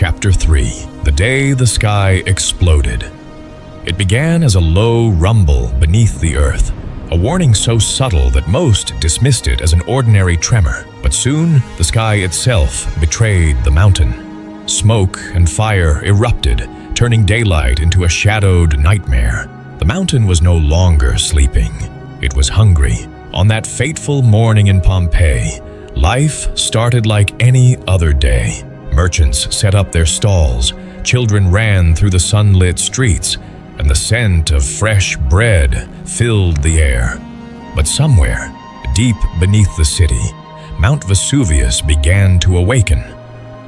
Chapter 3. The Day the Sky Exploded. It began as a low rumble beneath the earth, a warning so subtle that most dismissed it as an ordinary tremor. But soon, the sky itself betrayed the mountain. Smoke and fire erupted, turning daylight into a shadowed nightmare. The mountain was no longer sleeping. It was hungry. On that fateful morning in Pompeii, life started like any other day. Merchants set up their stalls, children ran through the sunlit streets, and the scent of fresh bread filled the air. But somewhere, deep beneath the city, Mount Vesuvius began to awaken.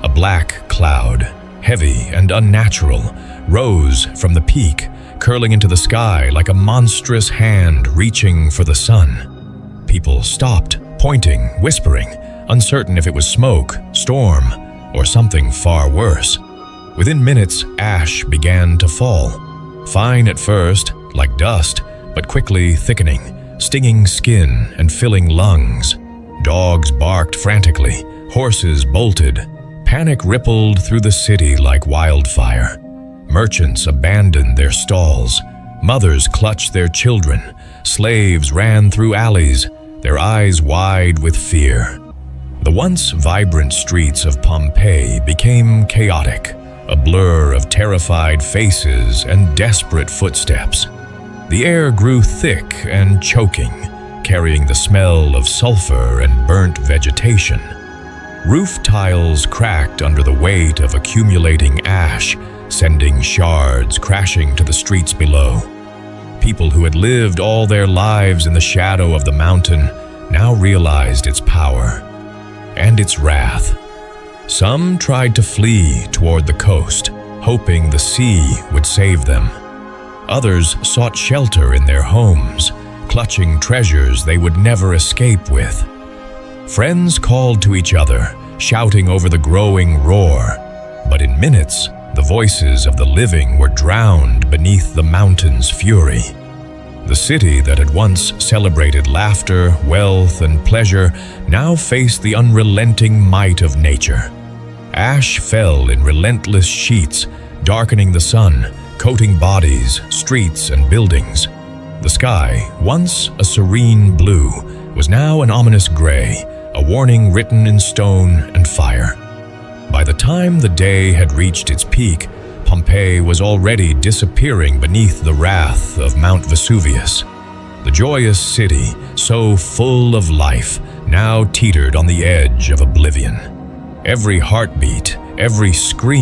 A black cloud, heavy and unnatural, rose from the peak, curling into the sky like a monstrous hand reaching for the sun. People stopped, pointing, whispering, uncertain if it was smoke, storm, or something far worse. Within minutes, ash began to fall. Fine at first, like dust, but quickly thickening, stinging skin and filling lungs. Dogs barked frantically, horses bolted. Panic rippled through the city like wildfire. Merchants abandoned their stalls. Mothers clutched their children. Slaves ran through alleys, their eyes wide with fear. The once vibrant streets of Pompeii became chaotic, a blur of terrified faces and desperate footsteps. The air grew thick and choking, carrying the smell of sulfur and burnt vegetation. Roof tiles cracked under the weight of accumulating ash, sending shards crashing to the streets below. People who had lived all their lives in the shadow of the mountain now realized its power and its wrath. Some tried to flee toward the coast, hoping the sea would save them. Others sought shelter in their homes, clutching treasures they would never escape with. Friends called to each other, shouting over the growing roar, but in minutes, the voices of the living were drowned beneath the mountain's fury. The city that had once celebrated laughter, wealth, and pleasure now faced the unrelenting might of nature. Ash fell in relentless sheets, darkening the sun, coating bodies, streets, and buildings. The sky, once a serene blue, was now an ominous gray, a warning written in stone and fire. By the time the day had reached its peak, Pompeii was already disappearing beneath the wrath of Mount Vesuvius. The joyous city, so full of life, now teetered on the edge of oblivion. Every heartbeat, every scream